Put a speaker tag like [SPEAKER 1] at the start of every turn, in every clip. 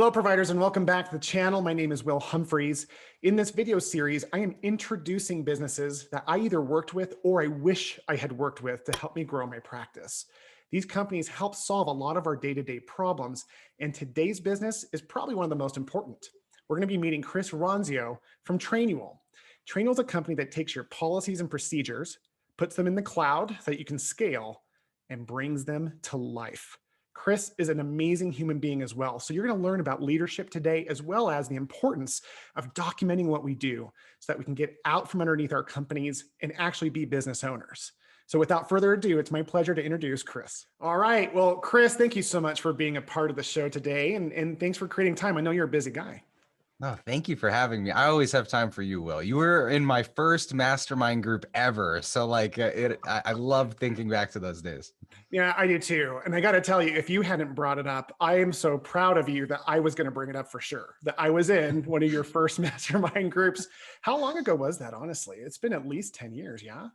[SPEAKER 1] Hello providers and welcome back to the channel. My name is Will Humphreys. In this video series, I am introducing businesses that I either worked with or I wish I had worked with to help me grow my practice. These companies help solve a lot of our day-to-day problems, and today's business is probably one of the most important. We're going to be meeting Chris Ronzio from Trainual. Trainual is a company that takes your policies and procedures, puts them in the cloud so that you can scale, and brings them to life. Chris is an amazing human being as well. So you're going to learn about leadership today, as well as the importance of documenting what we do so that we can get out from underneath our companies and actually be business owners. So without further ado, it's my pleasure to introduce Chris. All right. Well, Chris, thank you so much for being a part of the show today. And thanks for creating time. I know you're a busy guy.
[SPEAKER 2] Oh, thank you for having me. I always have time for you, Will. You were in my first mastermind group ever. So I love thinking back to those days.
[SPEAKER 1] Yeah, I do too. And I got to tell you, if you hadn't brought it up, I am so proud of you that I was going to bring it up for sure, that I was in one of your first mastermind groups. How long ago was that, honestly? It's been at least 10 years, yeah?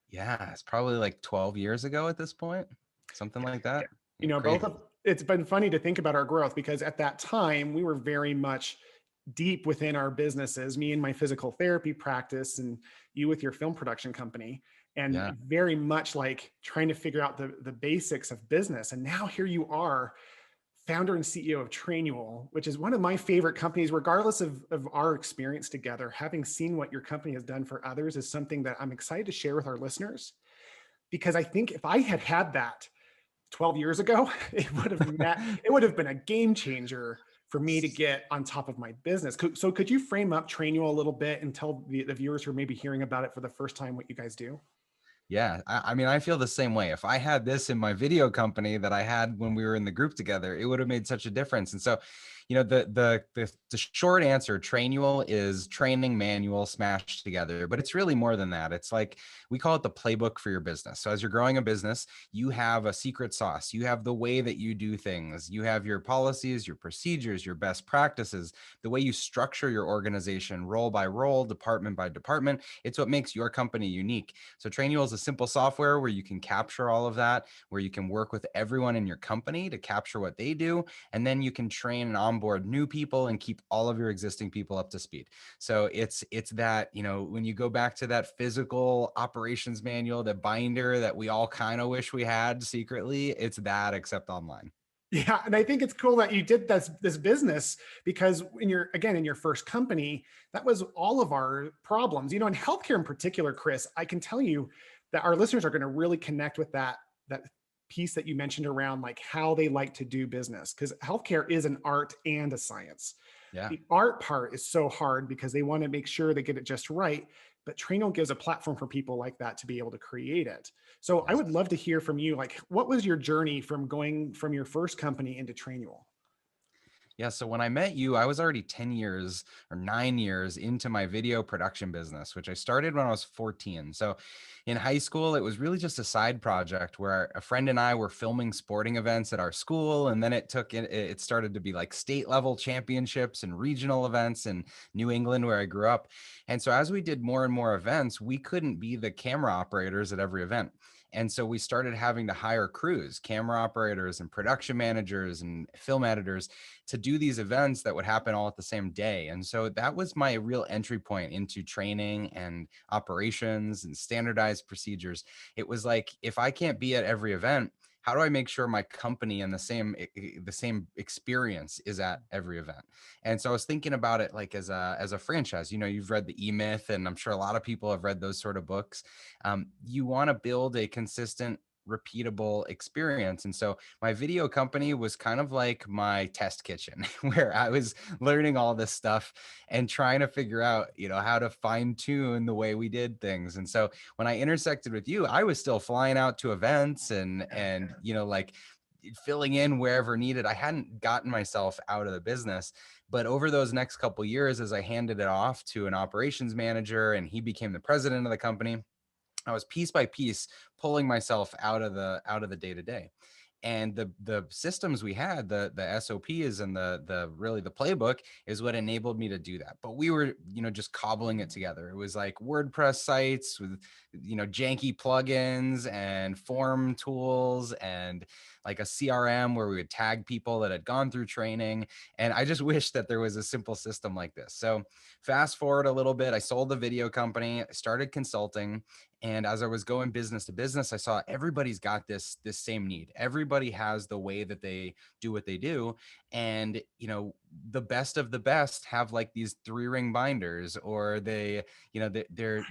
[SPEAKER 2] Yeah, it's probably like 12 years ago at this point, something like that.
[SPEAKER 1] You know,
[SPEAKER 2] Crazy.
[SPEAKER 1] it's been funny to think about our growth because at that time we were very much deep within our businesses, me and my physical therapy practice and you with your film production company, and
[SPEAKER 2] Yeah.
[SPEAKER 1] very much like trying to figure out the basics of business. And now here you are, founder and CEO of Trainual, which is one of my favorite companies, regardless of our experience together. Having seen what your company has done for others is something that I'm excited to share with our listeners, because I think if I had had that 12 years ago, it would have been a game changer for me to get on top of my business. So could you frame up Trainual a little bit and tell the viewers who are maybe hearing about it for the first time what you guys do?
[SPEAKER 2] Yeah. I mean, I feel the same way. If I had this in my video company that I had when we were in the group together, it would have made such a difference. And so, the short answer, Trainual, is training manual smashed together, but it's really more than that. It's like, we call it the playbook for your business. So as you're growing a business, you have a secret sauce. You have the way that you do things. You have your policies, your procedures, your best practices, the way you structure your organization, role by role, department by department. It's what makes your company unique. So Trainual is a simple software where you can capture all of that, where you can work with everyone in your company to capture what they do. And then you can train and onboard new people and keep all of your existing people up to speed. So it's that, when you go back to that physical operations manual, the binder that we all kind of wish we had secretly, it's that except online.
[SPEAKER 1] Yeah, and I think it's cool that you did this business, because in your first company, that was all of our problems. In healthcare in particular, Chris, I can tell you that our listeners are going to really connect with that piece that you mentioned around like how they like to do business, because healthcare is an art and a science.
[SPEAKER 2] Yeah.
[SPEAKER 1] The art part is so hard because they want to make sure they get it just right. But Trainual gives a platform for people like that to be able to create it. So I would love to hear from you. Like, what was your journey from going from your first company into Trainual?
[SPEAKER 2] Yeah. So when I met you, I was already 10 years or 9 years into my video production business, which I started when I was 14. So in high school, it was really just a side project where a friend and I were filming sporting events at our school. And then it started to be like state level championships and regional events in New England, where I grew up. And so as we did more and more events, we couldn't be the camera operators at every event. And so we started having to hire crews, camera operators and production managers and film editors to do these events that would happen all at the same day. And so that was my real entry point into training and operations and standardized procedures. It was like, if I can't be at every event, how do I make sure my company and the same experience is at every event? And so I was thinking about it like as a franchise. You've read the E-Myth, and I'm sure a lot of people have read those sort of books. You want to build a consistent, repeatable experience. And so my video company was kind of like my test kitchen where I was learning all this stuff and trying to figure out, how to fine tune the way we did things. And so when I intersected with you, I was still flying out to events and like filling in wherever needed. I hadn't gotten myself out of the business. But over those next couple of years, as I handed it off to an operations manager and he became the president of the company, I was piece by piece pulling myself out of the day to day. And the systems we had, the SOPs and the really the playbook is what enabled me to do that. But we were, just cobbling it together. It was like WordPress sites with, janky plugins and form tools and like a CRM where we would tag people that had gone through training. And I just wish that there was a simple system like this. So fast forward a little bit, I sold the video company, I started consulting. And as I was going business to business, I saw everybody's got this same need. Everybody has the way that they do what they do. And, the best of the best have like these 3-ring binders, or they're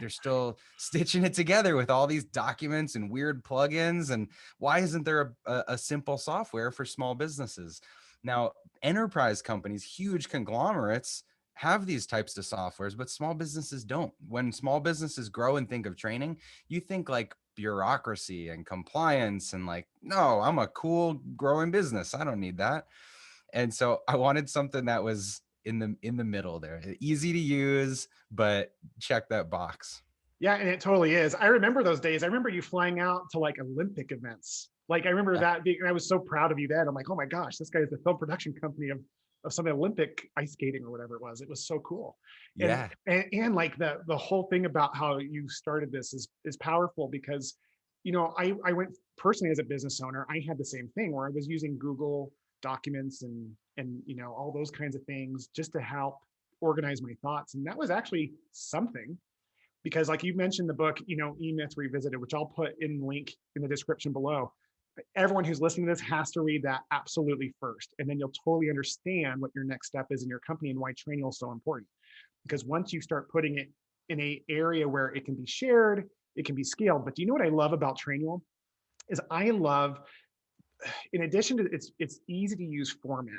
[SPEAKER 2] still stitching it together with all these documents and weird plugins. And why isn't there a simple software for small businesses? Now, enterprise companies, huge conglomerates, have these types of softwares, but small businesses don't. When small businesses grow and think of training, you think like bureaucracy and compliance and like, no, I'm a cool growing business, I don't need that. And so I wanted something that was in the middle there, easy to use, but check that box.
[SPEAKER 1] Yeah, and it totally is. I remember those days. I remember you flying out to like Olympic events. Like I remember
[SPEAKER 2] Yeah.
[SPEAKER 1] that being, I was so proud of you then. I'm like, oh my gosh, this guy is the film production company of some Olympic ice skating or whatever it was. It was so cool. And
[SPEAKER 2] Yeah.
[SPEAKER 1] and like the whole thing about how you started this is powerful because I went personally as a business owner, I had the same thing where I was using Google Documents and all those kinds of things just to help organize my thoughts. And that was actually something because like you mentioned the book, E-Myth Revisited, which I'll put in link in the description below. Everyone who's listening to this has to read that absolutely first. And then you'll totally understand what your next step is in your company and why Trainual is so important. Because once you start putting it in a area where it can be shared, it can be scaled. But do you know what I love about Trainual? Is I love, in addition to it's easy to use format,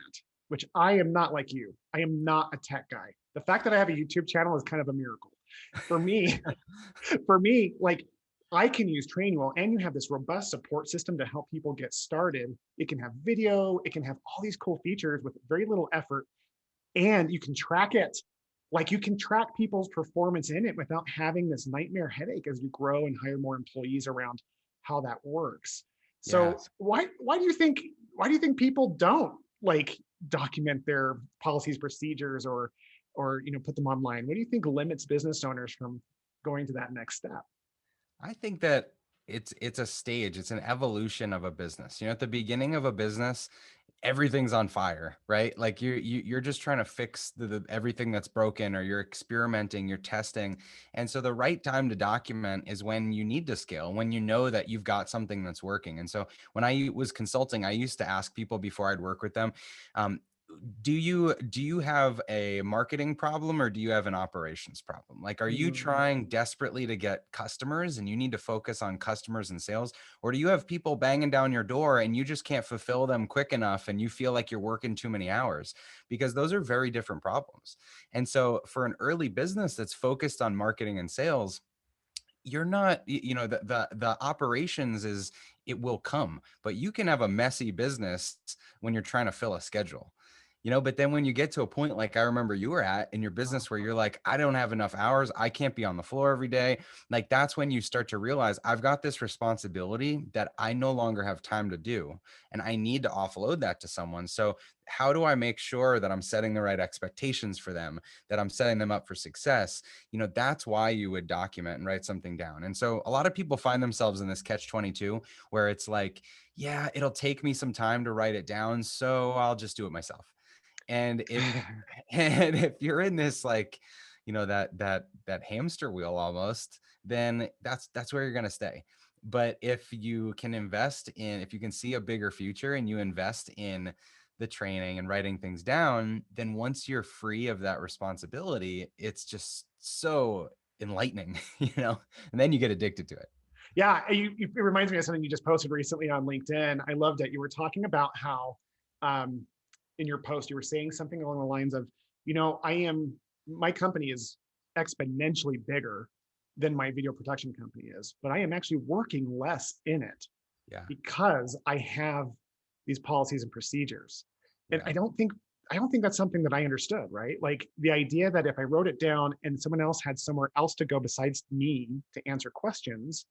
[SPEAKER 1] which I am not like you. I am not a tech guy. The fact that I have a YouTube channel is kind of a miracle. For me, for me, like I can use Trainual and you have this robust support system to help people get started. It can have video, it can have all these cool features with very little effort, and you can track it. Like you can track people's performance in it without having this nightmare headache as you grow and hire more employees around how that works.
[SPEAKER 2] Yeah.
[SPEAKER 1] So why do you think people don't like document their policies, procedures, or put them online? What do you think limits business owners from going to that next step?
[SPEAKER 2] I think that it's a stage, it's an evolution of a business. At the beginning of a business, everything's on fire, right? Like you're just trying to fix the everything that's broken, or you're experimenting, you're testing. And so the right time to document is when you need to scale, when you know that you've got something that's working. And so when I was consulting, I used to ask people before I'd work with them, um, do you have a marketing problem, or do you have an operations problem? Like, are you
[SPEAKER 1] Mm.
[SPEAKER 2] trying desperately to get customers and you need to focus on customers and sales? Or do you have people banging down your door and you just can't fulfill them quick enough and you feel like you're working too many hours? Because those are very different problems. And so for an early business that's focused on marketing and sales, you're not, the operations is, it will come, but you can have a messy business when you're trying to fill a schedule. But then when you get to a point like I remember you were at in your business, where you're like, I don't have enough hours, I can't be on the floor every day. Like, that's when you start to realize, I've got this responsibility that I no longer have time to do, and I need to offload that to someone. So how do I make sure that I'm setting the right expectations for them, that I'm setting them up for success? That's why you would document and write something down. And so a lot of people find themselves in this catch 22, where it's like, yeah, it'll take me some time to write it down, so I'll just do it myself. And if and if you're in this, like, that hamster wheel almost, then that's where you're going to stay. But if you can see a bigger future and you invest in the training and writing things down, then once you're free of that responsibility, it's just so enlightening, and then you get addicted to it.
[SPEAKER 1] Yeah, it reminds me of something you just posted recently on LinkedIn. I loved it. You were talking about how um, in your post you were saying something along the lines of, my company is exponentially bigger than my video production company is, but I am actually working less in it
[SPEAKER 2] Yeah.
[SPEAKER 1] because I have these policies and procedures. And
[SPEAKER 2] Yeah.
[SPEAKER 1] I don't think that's something that I understood, right? Like the idea that if I wrote it down and someone else had somewhere else to go besides me to answer questions,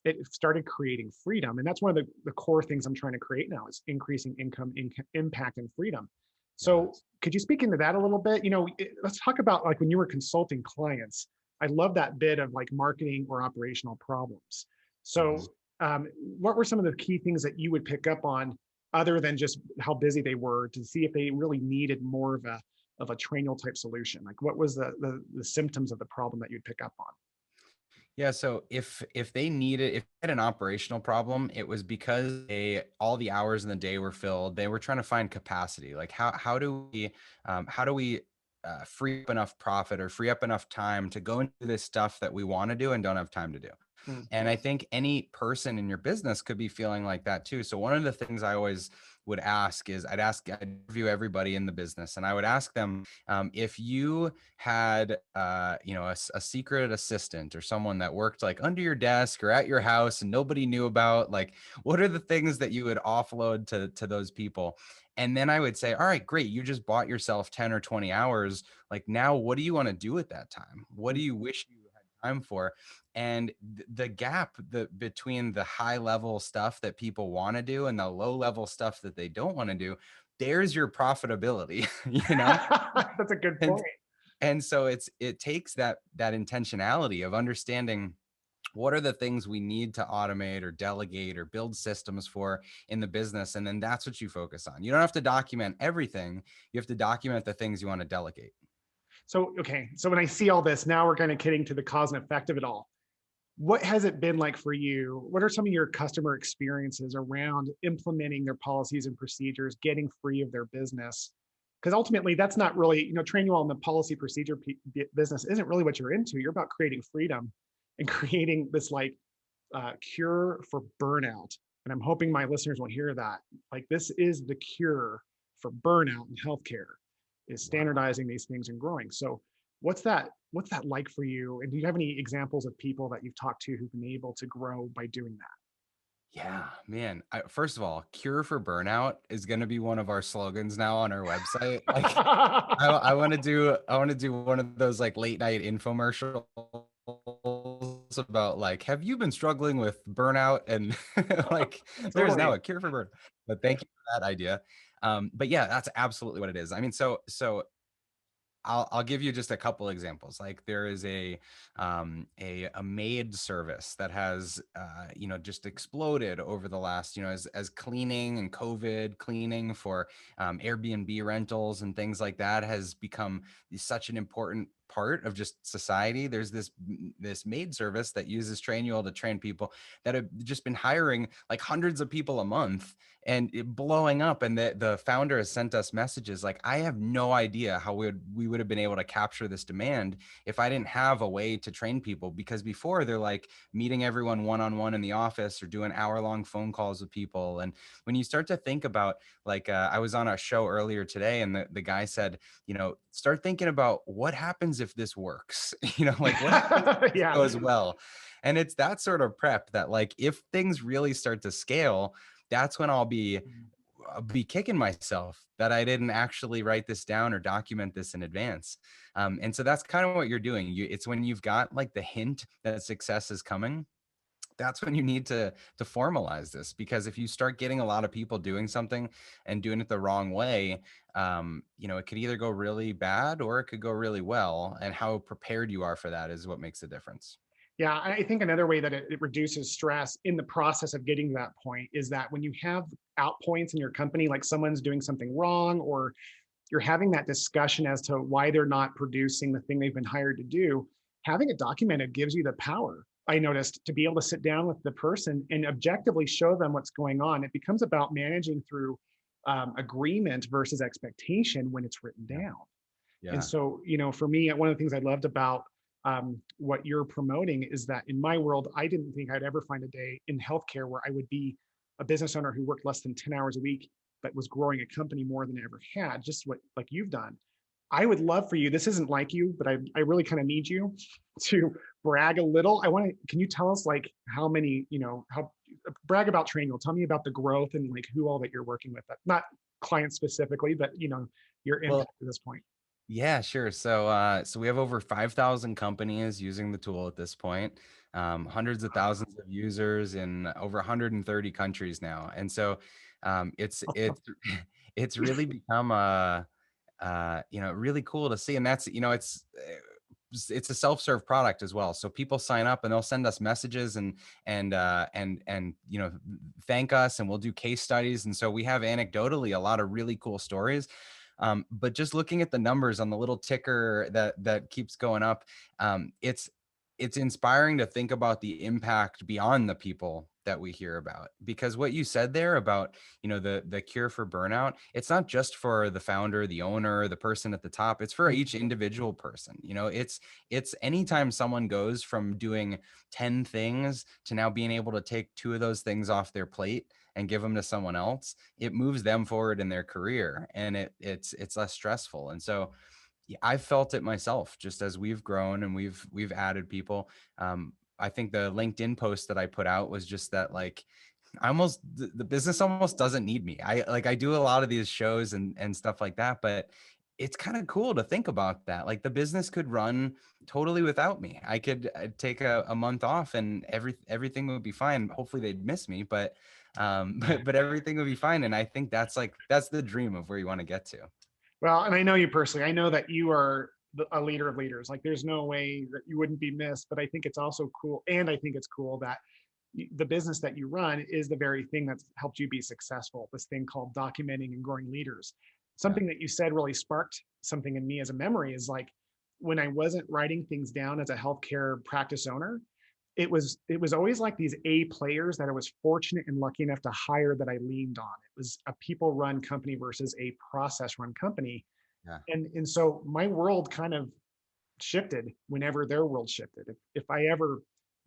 [SPEAKER 1] it started creating freedom. And that's one of the core things I'm trying to create now is increasing income, impact, and freedom.
[SPEAKER 2] Yeah.
[SPEAKER 1] So could you speak into that a little bit? Let's talk about like when you were consulting clients. I love that bit of like marketing or operational problems. So
[SPEAKER 2] Mhm.
[SPEAKER 1] what were some of the key things that you would pick up on other than just how busy they were to see if they really needed more of a Trainual type solution? Like what was the symptoms of the problem that you'd pick up on?
[SPEAKER 2] Yeah, so if they needed if they had an operational problem, it was because all the hours in the day were filled. They were trying to find capacity. Like how do we free up enough profit or free up enough time to go into this stuff that we want to do and don't have time to do?
[SPEAKER 1] Mm.
[SPEAKER 2] And I think any person in your business could be feeling like that too. So one of the things I always would ask is I'd interview everybody in the business and I would ask them, if you had, a secret assistant or someone that worked like under your desk or at your house and nobody knew about, like, what are the things that you would offload to those people? And then I would say, all right, great. You just bought yourself 10 or 20 hours. Like now, what do you want to do with that time? What do you wish you had time for? And the gap between the high level stuff that people want to do and the low level stuff that they don't want to do, there's your profitability, you know?
[SPEAKER 1] That's a good
[SPEAKER 2] And
[SPEAKER 1] point.
[SPEAKER 2] and so it takes that intentionality of understanding what are the things we need to automate or delegate or build systems for in the business, and then that's what you focus on. You don't have to document everything. You have to document the things you want to delegate.
[SPEAKER 1] So, okay. So when I see all this, now we're kind of getting to the cause and effect of it all. What has it been like for you? What are some of your customer experiences around implementing their policies and procedures, getting free of their business? Because ultimately, that's not really, Trainual and the policy procedure business isn't really what you're into. You're about creating freedom and creating this like cure for burnout. And I'm hoping my listeners will hear that. Like this is the cure for burnout in healthcare, is
[SPEAKER 2] Wow.
[SPEAKER 1] standardizing these things and growing. So what's that like for you? And do you have any examples of people that you've talked to who've been able to grow by doing
[SPEAKER 2] Yeah, man. First of all, cure for burnout is going to be one of our slogans now on our website. Like,
[SPEAKER 1] that?
[SPEAKER 2] I want to do one of those like late night infomercials about like, have you been struggling with burnout? And like, there's now
[SPEAKER 1] Totally.
[SPEAKER 2] a cure for burnout. But thank you for that idea. But yeah, that's absolutely what it is. I mean, so I'll give you just a couple examples. Like there is a maid service that has just exploded over the last, as cleaning and COVID cleaning for Airbnb rentals and things like that has become such an important part of just society. There's this maid service that uses Trainual to train people that have just been hiring like hundreds of people a month and it blowing up. And the founder has sent us messages like, I have no idea how we would have been able to capture this demand if I didn't have a way to train people. Because before they're like meeting everyone one-on-one in the office or doing hour-long phone calls with people. And when you start to think about like, I was on a show earlier today and the guy said, start thinking about what happens if this works, like what happens if this
[SPEAKER 1] Yeah.
[SPEAKER 2] goes well. And it's that sort of prep that like, if things really start to scale, that's when I'll be kicking myself that I didn't actually write this down or document this in advance. And so that's kind of what you're doing. It's when you've got like the hint that success is coming. That's when you need to formalize this, because if you start getting a lot of people doing something and doing it the wrong way, it could either go really bad or it could go really well. And how prepared you are for that is what makes a difference.
[SPEAKER 1] Yeah, I think another way that it reduces stress in the process of getting to that point is that when you have out points in your company, like someone's doing something wrong, or you're having that discussion as to why they're not producing the thing they've been hired to do, having it documented gives you the power. I noticed to be able to sit down with the person and objectively show them what's going on. It becomes about managing through agreement versus expectation when it's written
[SPEAKER 2] Yeah.
[SPEAKER 1] down. And
[SPEAKER 2] Yeah.
[SPEAKER 1] so, for me, one of the things I loved about what you're promoting is that in my world, I didn't think I'd ever find a day in healthcare where I would be a business owner who worked less than 10 hours a week, but was growing a company more than I ever had, just what like you've done. I would love for you, this isn't like you, but I really kind of need you to brag a little. Can you tell us like how many, how brag about Trainual, tell me about the growth and like who all that you're working with, not clients specifically, but your
[SPEAKER 2] Well,
[SPEAKER 1] impact at this point.
[SPEAKER 2] yeah, sure. So we have over 5,000 companies using the tool at this point, hundreds of thousands of users in over 130 countries now. And so it's it's really become really cool to see. And that's, it's it's a self-serve product as well. So people sign up and they'll send us messages and thank us, and we'll do case studies. And so we have anecdotally a lot of really cool stories. But just looking at the numbers on the little ticker that keeps going up, it's inspiring to think about the impact beyond the people that we hear about. Because what you said there about, the cure for burnout, it's not just for the founder, the owner, the person at the top, it's for each individual person. It's anytime someone goes from doing 10 things to now being able to take 2 of those things off their plate and give them to someone else, it moves them forward in their career, and it's less stressful. And so yeah, I've felt it myself, just as we've grown and we've added people. I think the LinkedIn post that I put out was just that, like, the business almost doesn't need me. I do a lot of these shows and stuff like that, but it's kind of cool to think about that. Like, the business could run totally without me. I could take a month off and everything would be fine. Hopefully they'd miss me, but but everything would be fine. And I think that's the dream of where you want to get to.
[SPEAKER 1] Well, and I know you personally. I know that you are a leader of leaders. Like, there's no way that you wouldn't be missed. But I think it's also cool, and I think it's cool that the business that you run is the very thing that's helped you be successful. This thing called documenting and growing leaders.
[SPEAKER 2] Yeah.
[SPEAKER 1] Something that you said really sparked something in me as a memory is like when I wasn't writing things down as a healthcare practice owner, it was always like these A players that I was fortunate and lucky enough to hire that I leaned on. It was a people run company versus a process run company.
[SPEAKER 2] Yeah.
[SPEAKER 1] And so my world kind of shifted whenever their world shifted. If I ever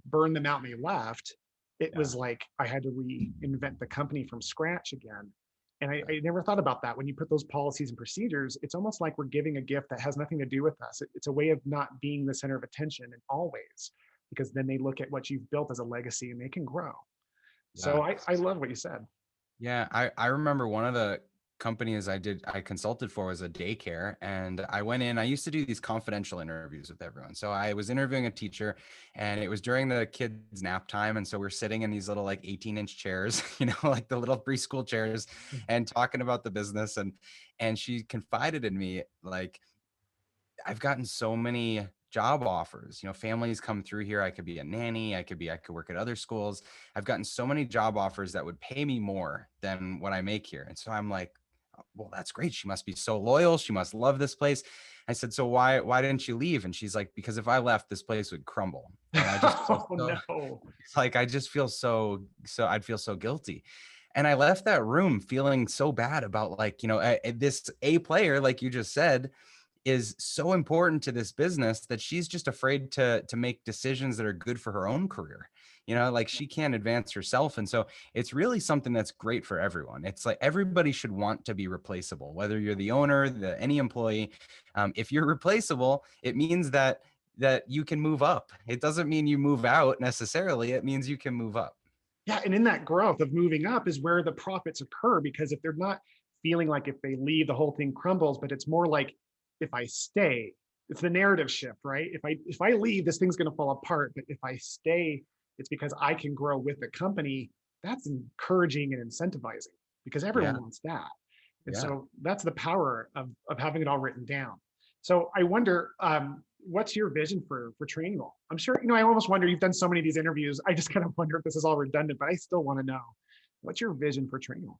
[SPEAKER 1] burned them out and they left, it
[SPEAKER 2] Yeah.
[SPEAKER 1] was like I had to reinvent the company from scratch again. And I,
[SPEAKER 2] Yeah.
[SPEAKER 1] I never thought about that. When you put those policies and procedures, it's almost like we're giving a gift that has nothing to do with us. It's a way of not being the center of attention in all ways, because then they look at what you've built as a legacy and they can grow. So
[SPEAKER 2] Yeah.
[SPEAKER 1] I love what you said.
[SPEAKER 2] Yeah, I remember one of the companies I consulted for was a daycare, and I went in. I used to do these confidential interviews with everyone. So I was interviewing a teacher, and it was during the kids' nap time, and so we're sitting in these little, like, 18-inch chairs, like the little preschool chairs, and talking about the business. And she confided in me, like, I've gotten so many job offers. Families come through here. I could be a nanny. I could work at other schools. I've gotten so many job offers that would pay me more than what I make here. And so I'm like, "Oh, well, that's great. She must be so loyal. She must love this place." I said, "So why didn't you leave?" And she's like, "Because if I left, this place would crumble." And I just feel
[SPEAKER 1] Oh
[SPEAKER 2] so,
[SPEAKER 1] no.
[SPEAKER 2] it's like, I just feel so I'd feel so guilty. And I left that room feeling so bad about, like, this A player, like you just said, is so important to this business that she's just afraid to make decisions that are good for her own career. Like, she can't advance herself. And so it's really something that's great for everyone. It's like everybody should want to be replaceable, whether you're the owner, any employee. If you're replaceable, it means that you can move up. It doesn't mean you move out necessarily. It means you can move up.
[SPEAKER 1] Yeah, and in that growth of moving up is where the profits occur, because if they're not feeling like if they leave the whole thing crumbles, but it's more like if I stay, it's the narrative shift, right? If I leave, this thing's going to fall apart, but if I stay, it's because I can grow with the company. That's encouraging and incentivizing, because
[SPEAKER 2] Yeah.
[SPEAKER 1] everyone wants that. And
[SPEAKER 2] Yeah.
[SPEAKER 1] so that's the power of having it all written down. So I wonder, what's your vision for Trainual? I'm sure, I almost wonder, you've done so many of these interviews. I just kind of wonder if this is all redundant, but I still want to know, what's your vision for Trainual?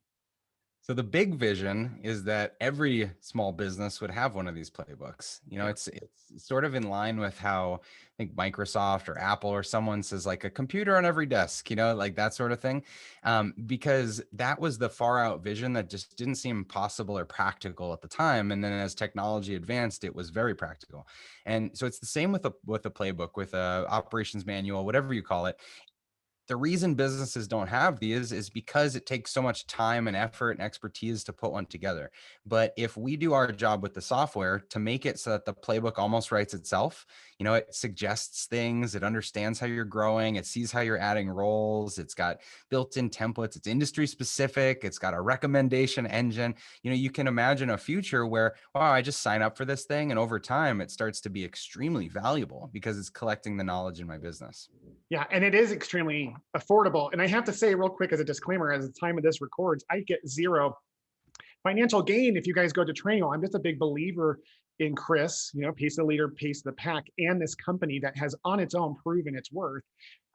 [SPEAKER 2] So the big vision is that every small business would have one of these playbooks.
[SPEAKER 1] Yeah.
[SPEAKER 2] It's sort of in line with how I think Microsoft or Apple or someone says, like, a computer on every desk, like that sort of thing. Because that was the far out vision that just didn't seem possible or practical at the time. And then as technology advanced, it was very practical. And so it's the same with a playbook, with a operations manual, whatever you call it. The reason businesses don't have these is because it takes so much time and effort and expertise to put one together. But if we do our job with the software to make it so that the playbook almost writes itself, it suggests things, it understands how you're growing, it sees how you're adding roles, it's got built-in templates, it's industry specific, it's got a recommendation engine. You can imagine a future where, wow, I just sign up for this thing, and over time it starts to be extremely valuable because it's collecting the knowledge in my business.
[SPEAKER 1] Yeah, and it is extremely affordable. And I have to say real quick as a disclaimer, as the time of this records, I get zero financial gain if you guys go to Trainual. I'm just a big believer in Chris, pace the leader, pace the pack, and this company that has on its own proven its worth.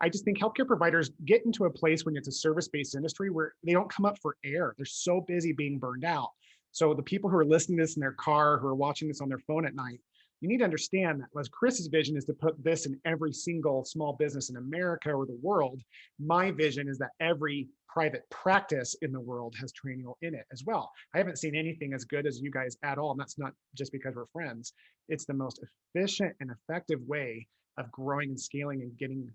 [SPEAKER 1] I just think healthcare providers get into a place when it's a service-based industry where they don't come up for air. They're so busy being burned out. So the people who are listening to this in their car, who are watching this on their phone at night, you need to understand that as Chris's vision is to put this in every single small business in America or the world, my vision is that every private practice in the world has Trainual in it as well. I haven't seen anything as good as you guys at all. And that's not just because we're friends. It's the most efficient and effective way of growing and scaling and getting,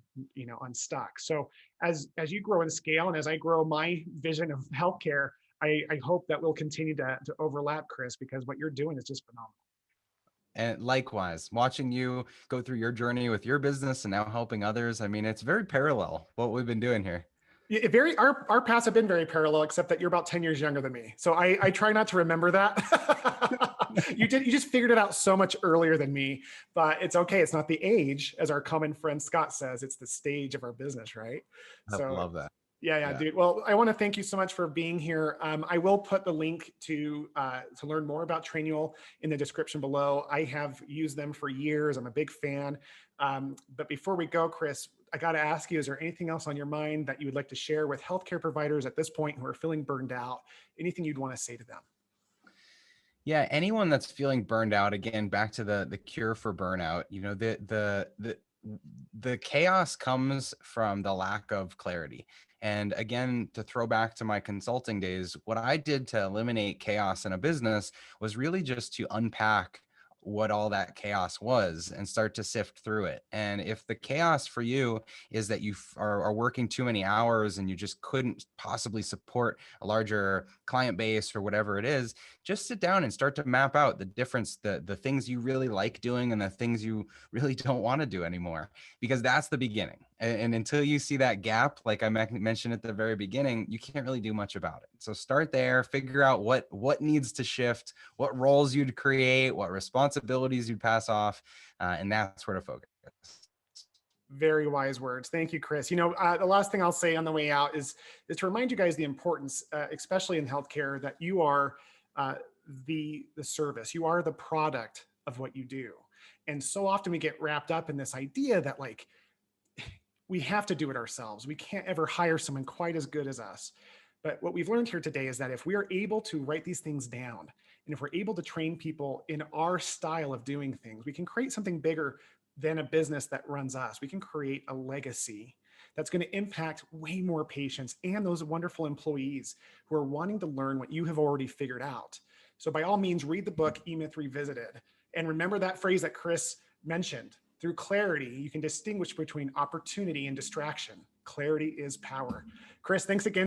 [SPEAKER 1] unstuck. So as you grow and scale, and as I grow my vision of healthcare, I hope that we'll continue to overlap, Chris, because what you're doing is just phenomenal.
[SPEAKER 2] And likewise, watching you go through your journey with your business and now helping others, I mean, it's very parallel what we've been doing here.
[SPEAKER 1] Our paths have been very parallel, except that you're about 10 years younger than me. So I try not to remember that. You just figured it out so much earlier than me, but it's okay. It's not the age, as our common friend Scott says, it's the stage of our business, right?
[SPEAKER 2] I
[SPEAKER 1] So
[SPEAKER 2] love that.
[SPEAKER 1] yeah,
[SPEAKER 2] Yeah.
[SPEAKER 1] dude. Well, I want to thank you so much for being here. I will put the link to learn more about Trainual in the description below. I have used them for years. I'm a big fan. But before we go, Chris, I got to ask you: is there anything else on your mind that you would like to share with healthcare providers at this point who are feeling burned out? Anything you'd want to say to them?
[SPEAKER 2] Yeah, anyone that's feeling burned out, again, back to the cure for burnout, the chaos comes from the lack of clarity. And again, to throw back to my consulting days, what I did to eliminate chaos in a business was really just to unpack what all that chaos was and start to sift through it. And if the chaos for you is that you are working too many hours and you just couldn't possibly support a larger client base or whatever it is, just sit down and start to map out the difference, the things you really like doing and the things you really don't want to do anymore, because that's the beginning. And until you see that gap, like I mentioned at the very beginning, you can't really do much about it. So start there, figure out what needs to shift, what roles you'd create, what responsibilities you'd pass off, and that's where to focus.
[SPEAKER 1] Very wise words. Thank you, Chris. The last thing I'll say on the way out is to remind you guys the importance, especially in healthcare, that you are the service. You are the product of what you do. And so often we get wrapped up in this idea that like we have to do it ourselves. We can't ever hire someone quite as good as us. But what we've learned here today is that if we are able to write these things down, and if we're able to train people in our style of doing things, we can create something bigger than a business that runs us. We can create a legacy that's going to impact way more patients and those wonderful employees who are wanting to learn what you have already figured out. So by all means, read the book E-Myth Revisited. And remember that phrase that Chris mentioned: through clarity, you can distinguish between opportunity and distraction. Clarity is power. Chris, thanks again